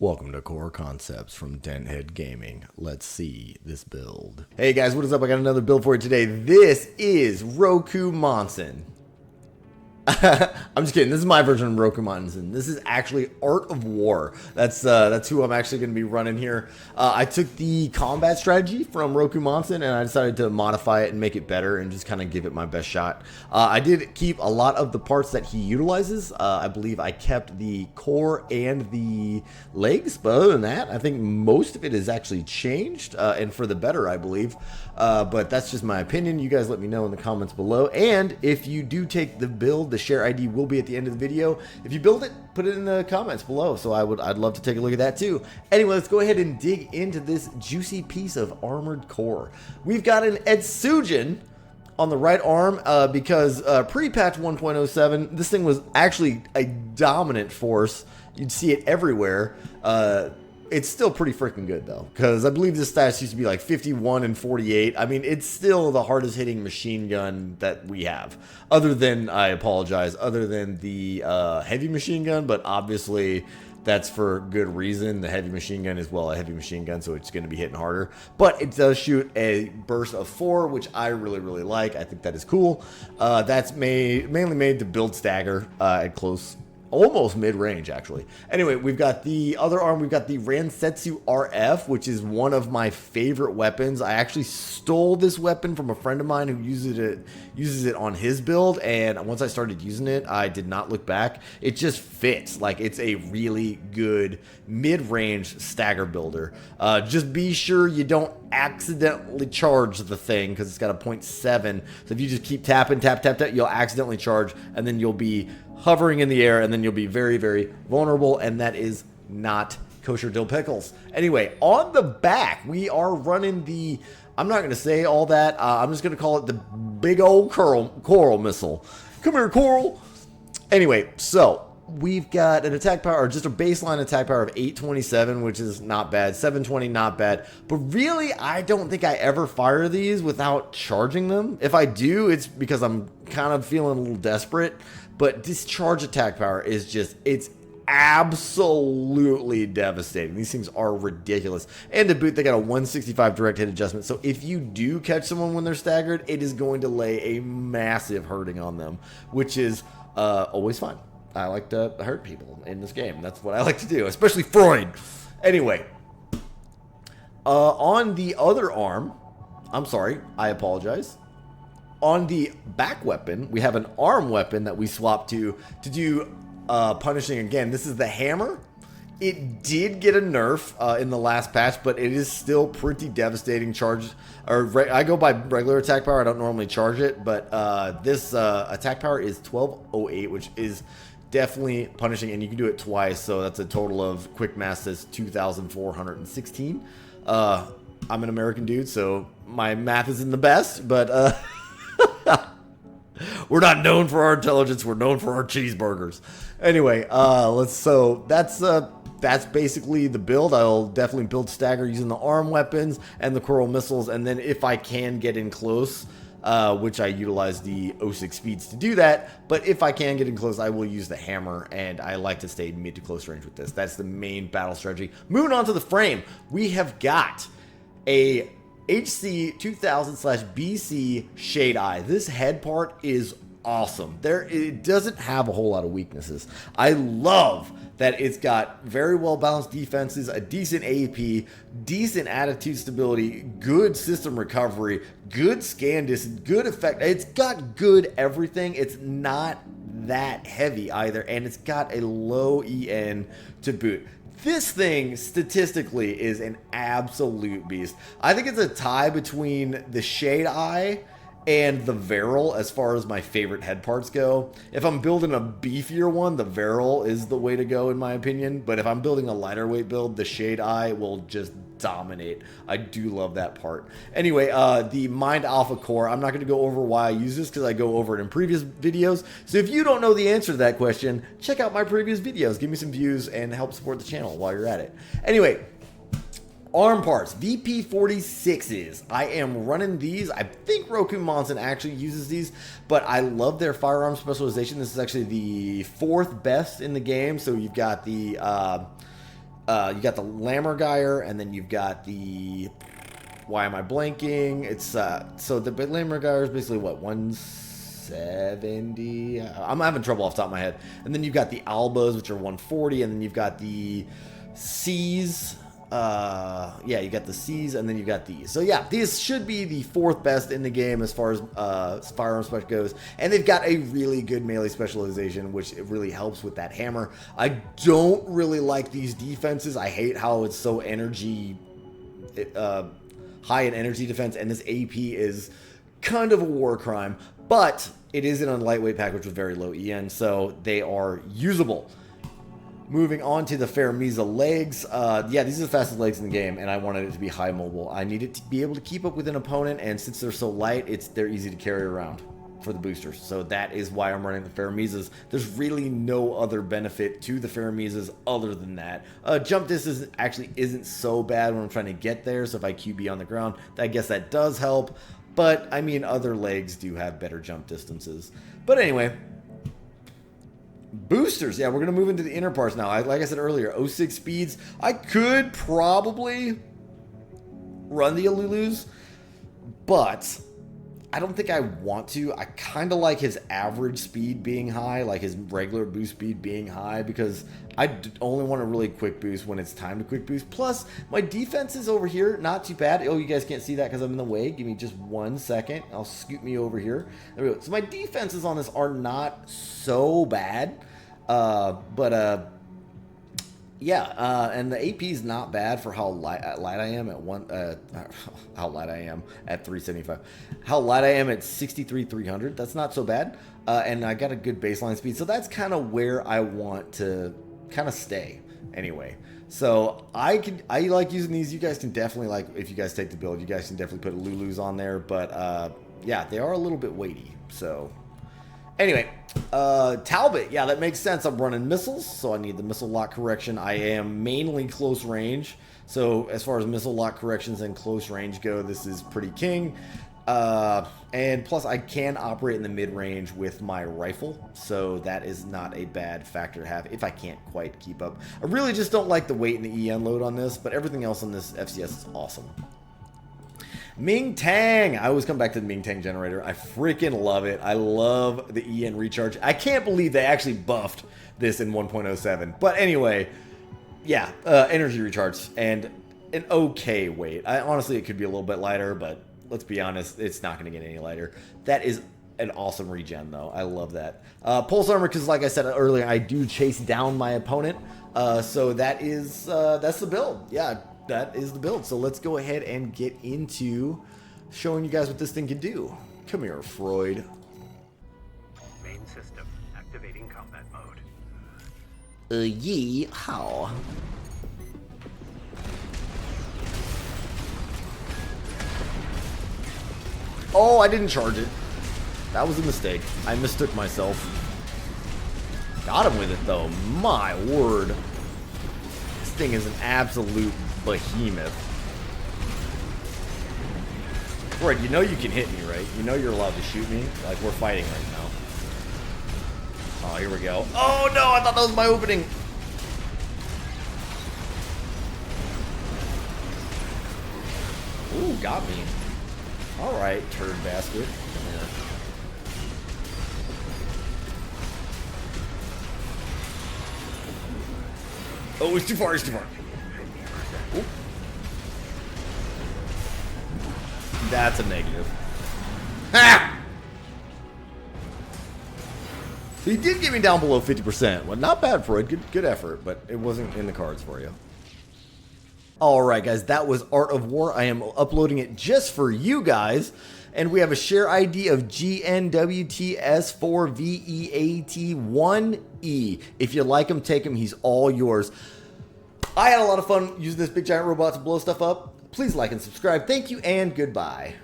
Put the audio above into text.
Welcome to Core Concepts from Dent Gaming. Let's see this build. Hey guys, what is up? I got another build for you today. This is Roku Monson. I'm just kidding. This is my version of Roku Monson. This is actually Art of War. That's who I'm actually going to be running here. I took the combat strategy from Roku Monson and I decided to modify it and make it better and just kind of give it my best shot. I did keep a lot of the parts that he utilizes. I believe I kept the core and the legs, but other than that, I think most of it is actually changed and for the better, I believe. But that's just my opinion. You guys let me know in the comments below. And if you do take the build, the share ID will be at the end of the video. If you build it, put it in the comments below. So I'd love to take a look at that too. Anyway, let's go ahead and dig into this juicy piece of armored core. We've got an Etsujin on the right arm because pre-patch 1.07, this thing was actually a dominant force. You'd see it everywhere. It's still pretty freaking good though, because I believe this stats used to be like 51 and 48. I mean, it's still the hardest hitting machine gun that we have. Other than, I apologize, other than the heavy machine gun, but obviously that's for good reason. The heavy machine gun is, well, a heavy machine gun, so it's going to be hitting harder. But it does shoot a burst of 4, which I really, really like. I think that is cool. That's mainly made to build stagger at close, almost mid-range actually. Anyway, we've got the other arm. We've got the Ransetsu RF, which is one of my favorite weapons. I actually stole this weapon from a friend of mine who uses it on his build, and once I started using it, I did not look back. It just fits. Like, it's a really good mid-range stagger builder. Just be sure you don't accidentally charge the thing, because it's got a 0.7. So if you just keep tapping, tap, you'll accidentally charge, and then you'll be hovering in the air, and then you'll be very, very vulnerable, and that is not kosher dill pickles. Anyway, on the back, we are running the, I'm not going to say all that, I'm just going to call it the big old coral missile. Come here, coral. Anyway, so we've got an attack power, or just a baseline attack power of 827, which is not bad. 720, not bad. But really, I don't think I ever fire these without charging them. If I do, it's because I'm kind of feeling a little desperate. But discharge attack power is just, it's absolutely devastating. These things are ridiculous. And to boot, they got a 165 direct hit adjustment. So if you do catch someone when they're staggered, it is going to lay a massive hurting on them, which is always fun. I like to hurt people in this game. That's what I like to do, especially Freud. Anyway, on the other arm, I'm sorry, I apologize. On the back weapon, we have an arm weapon that we swapped to do punishing again. This is the hammer. It did get a nerf in the last patch, but it is still pretty devastating. I go by regular attack power. I don't normally charge it, but this attack power is 1208, which is definitely punishing, and you can do it twice, so that's a total of quick math says 2,416. I'm an American dude, so my math isn't the best, but we're not known for our intelligence. We're known for our cheeseburgers. Anyway, that's basically the build. I'll definitely build stagger using the arm weapons and the coral missiles, and then if I can get in close, which I utilize the 06 speeds to do that, but if I can get in close, I will use the hammer, and I like to stay mid to close range with this. That's the main battle strategy. Moving on to the frame, we have got a HC 2000/BC shade eye. This head part is awesome. It doesn't have a whole lot of weaknesses. I love that it's got very well balanced defenses, a decent AP, decent attitude stability, good system recovery, good scan distance, good effect. It's got good everything. It's not that heavy either, and it's got a low EN to boot. This thing, statistically, is an absolute beast. I think it's a tie between the Shade Eye and the Varel as far as my favorite head parts go. If I'm building a beefier one, the Varel is the way to go in my opinion. But if I'm building a lighter weight build, the Shade Eye will just dominate. I do love that part. Anyway, the Mind Alpha Core, I'm not going to go over why I use this because I go over it in previous videos. So if you don't know the answer to that question, check out my previous videos. Give me some views and help support the channel while you're at it. Anyway, arm parts, VP46s. I am running these. I think Roku Monson actually uses these, but I love their firearm specialization. This is actually the 4th best in the game. So you've got the You got the Lammergeier, and then you've got the... Why am I blanking? It's so the Lammergeier is basically what, 170? I'm having trouble off the top of my head. And then you've got the Albas, which are 140, and then you've got the C's. Yeah, you got the C's, and then you got these. So yeah, these should be the 4th best in the game as far as firearm spec goes, and they've got a really good melee specialization, which it really helps with that hammer. I don't really like these defenses. I hate how it's so energy high in energy defense, and this AP is kind of a war crime, but it is in a lightweight package with very low EN, so they are usable. Moving on to the Ferramiza legs. Yeah, these are the fastest legs in the game, and I wanted it to be high mobile. I need it to be able to keep up with an opponent, and since they're so light, they're easy to carry around for the boosters. So that is why I'm running the Ferramizas. There's really no other benefit to the Ferramizas other than that. Jump distance actually isn't so bad when I'm trying to get there, so if I QB on the ground, I guess that does help. But, I mean, other legs do have better jump distances. But anyway... Boosters, yeah, we're going to move into the inner parts now. Like I said earlier, 06 speeds. I could probably run the Alulus, but I don't think I want to. I kind of like his average speed being high, like his regular boost speed being high, because I only want a really quick boost when it's time to quick boost. Plus, my defense is over here, not too bad. Oh, you guys can't see that because I'm in the way. Give me just 1 second. I'll scoot me over here. There we go. So my defenses on this are not so bad, yeah, and the AP is not bad for how light I am at how light I am at 375. How light I am at 63,300. That's not so bad. And I got a good baseline speed, so that's kind of where I want to kind of stay anyway. So I like using these. You guys can definitely, like, if you guys take the build, you guys can definitely put Lulus on there. But yeah, they are a little bit weighty. So anyway, Talbot, yeah, that makes sense. I'm running missiles, so I need the missile lock correction. I am mainly close range, so as far as missile lock corrections and close range go, this is pretty king. And plus, I can operate in the mid-range with my rifle, so that is not a bad factor to have if I can't quite keep up. I really just don't like the weight and the EN load on this, but everything else on this FCS is awesome. Ming Tang. I always come back to the Ming Tang generator. I freaking love it. I love the EN recharge. I can't believe they actually buffed this in 1.07. But anyway, yeah, energy recharge and an okay weight. Honestly, it could be a little bit lighter, but let's be honest, it's not going to get any lighter. That is an awesome regen, though. I love that. Pulse armor, because like I said earlier, I do chase down my opponent. So that is that's the build. Yeah. That is the build. So let's go ahead and get into showing you guys what this thing can do. Come here, Freud. Main system activating combat mode. How? Oh, I didn't charge it. That was a mistake. I mistook myself. Got him with it, though. My word. This thing is an absolute behemoth. Right, you know you can hit me, right? You know you're allowed to shoot me. Like, we're fighting right now. Oh, here we go. Oh, no, I thought that was my opening. Ooh, got me. All right, turd basket. Come here. Oh, it's too far, it's too far. Ooh. That's a negative. Ha! So he did get me down below 50%. Well, not bad for it. Good effort, but it wasn't in the cards for you. Alright guys, that was Art of War. I am uploading it just for you guys. And we have a share ID of GNWTS4VEAT1E. If you like him, take him. He's all yours. I had a lot of fun using this big giant robot to blow stuff up. Please like and subscribe. Thank you and goodbye.